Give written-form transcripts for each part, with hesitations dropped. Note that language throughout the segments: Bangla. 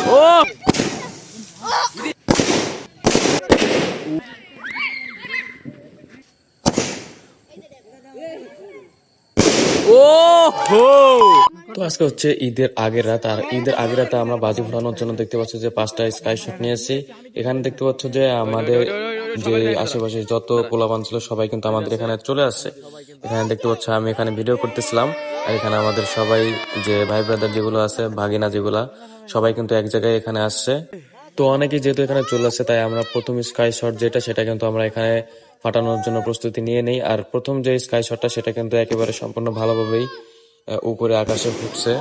ও ও হো। তো আজকে হচ্ছে ঈদের আগের রাত, আর ঈদের আগের রাতে আমরা বাজি ফোটানোর জন্য দেখতে পাচ্ছি যে 5টা স্কাই শট নিয়েছি। এখানে দেখতে পাচ্ছ যে আমাদের যে আশেপাশে যত পোলাপান ছিল সবাই কিন্তু আমাদের এখানে চলে আসছে। এখানে দেখতে পাচ্ছ আমি এখানে ভিডিও করতেছিলাম, আর এখানে আমাদের সবাই যে ভাই ব্রাদার যেগুলো আছে, ভাগিনা যেগুলা, সবাই কিন্তু এক জায়গায় এখানে আসছে। তো অনেকেই যেহেতু এখানে চলে আসছে, তাই আমরা প্রথম স্কাই শট যেটা, সেটা কিন্তু আমরা এখানে ফাটানোর জন্য প্রস্তুতি নিয়ে নেই। আর প্রথম যে স্কাই শটটা সেটা কিন্তু একেবারে সম্পূর্ণ ভালোভাবেই উপরে আকাশে ফুটছে।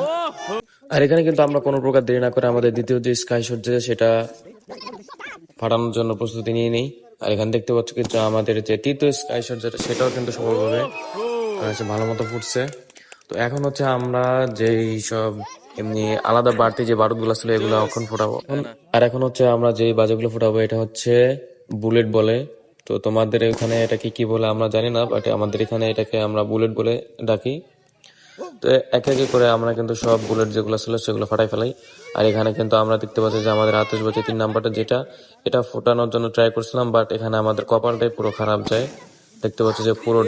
আর এখানে কিন্তু আমরা কোনো প্রকার দেরি না করে আমাদের দ্বিতীয় যে স্কাই শট যেটা, সেটা ফাটানোর জন্য প্রস্তুতি নিয়ে নেই। আর এখানে দেখতে পাচ্ছ কিন্তু আমাদের যে তৃতীয় স্কাই শট যেটা, সেটাও কিন্তু সফলভাবে ভালো মতো ফুটছে। তো এখন হচ্ছে আমরা যেই সব এমনি আলাদা বাড়তি যে বারুদগুলো ছিল এগুলো এখন ফোটাবো। আর এখন হচ্ছে আমরা যে বাজেগুলো ফোটাবো এটা হচ্ছে বুলেট বলে। তো তোমাদের এখানে এটাকে কি বলে আমরা জানি না, বাট আমাদের এখানে এটাকে আমরা বুলেট বলে ডাকি। তো একে একে করে আমরা কিন্তু সব বুলেট যেগুলো ছিল সেগুলো ফাটাই ফেলাই। আর এখানে কিন্তু আমরা দেখতে পাচ্ছি যে আমাদের আতশবাজি 3 নাম্বারটা যেটা, এটা ফোটানোর জন্য ট্রাই করছিলাম, বাট এখানে আমাদের কপালটাই পুরো খারাপ যায়। দেখতে পাচ্ছি যে পুরো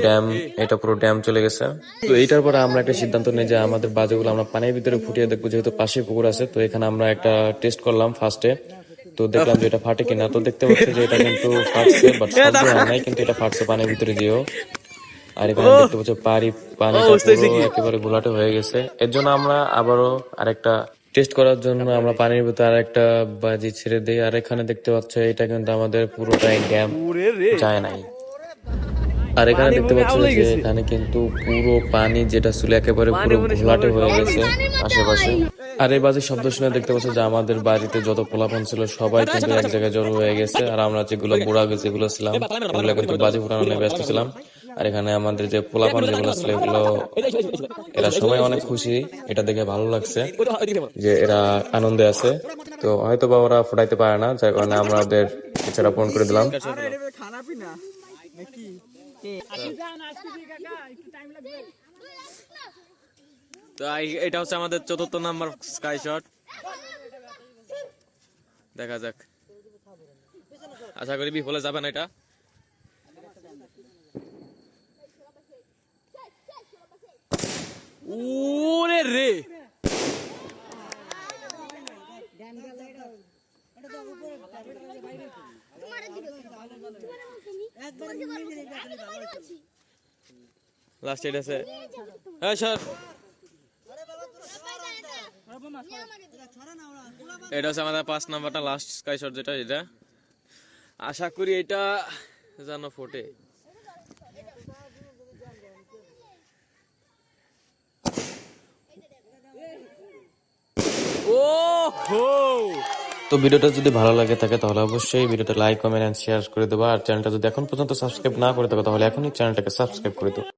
ড্যাম চলে গেছে। তো এইটার পরে আমরা একটা সিদ্ধান্ত নিই যে আমাদের বাজেগুলো আমরা পানির ভিতরে ফুটিয়ে দেখবো, যেহেতু পাশে পুকুর আছে। তো এখানে আমরা একটা টেস্ট করলাম ফার্স্টে, তো দেখলাম যে এটা ফাটে কিনা। তো দেখতে পাচ্ছি যে এটা কিন্তু ফাটছে, বাট শব্দ হয় নাই, কিন্তু এটা ফাটছে পানির ভিতরে দিয়েও। আর এখানে দেখতে পাচ্ছ পানিটা পুরো একেবারে ঘোলাটে হয়ে গেছে। এর জন্য আমরা আবারও আরেকটা টেস্ট করার জন্য আমরা পানির ভিতরে আরেকটা বাজি ছেড়ে দিই। আর এখানে দেখতে পাচ্ছ এটা কিন্তু আমাদের পুরোটাই ড্যাম যায় নাই। আর এখানে দেখতে পাচ্ছ যে এখানে কিন্তু পুরো পানি যেটা ছিল একেবারে পুরো ঘোলাটে হয়ে গেছে আশেপাশে। আর এই বাজির শব্দ শুনে দেখতে পাচ্ছ যে আমাদের বাড়িতে যত পোলাপান ছিল সবাই কিন্তু এক জায়গায় জড়ো হয়ে গেছে। আর আমরা যেগুলো বুড়া যেগুলো ছিলাম এগুলো কিন্তু বাজি ফুটানো নিয়ে ব্যস্ত ছিলাম। আর এখানে আমাদের যে পোলাপান যেগুলো ছিল এগুলো, এরা সবাই অনেক খুশি, এটা দেখে ভালো লাগছে যে এরা আনন্দে আছে। তো হয়তো বা ওরা ফুটাইতে পারে না, যার কারণে আমরা ওদের ইচ্ছাটা পূরণ করে দিলাম। তো এটা হচ্ছে আমাদের 4র্থ নাম্বার স্কাই শট। দেখা যাক, আশা করি বিফলে যাবে না এটা। ওরে রে, লাস্ট এড আছে। হ্যাঁ স্যার, এটা হচ্ছে আমাদের 5 নাম্বারটা লাস্ট স্কাই শট যেটা, এটা আশা করি এটা যেন ফোটে। ও হো। তো ভিডিওটা যদি ভালো লাগে থাকে তাহলে অবশ্যই ভিডিওটা লাইক, কমেন্ট এন্ড শেয়ার করে দেবো। আর চ্যানেলটা যদি এখন পর্যন্ত সাবস্ক্রাইব না করে থাকো তাহলে এখনই চ্যানেলটাকে সাবস্ক্রাইব করে দেবো।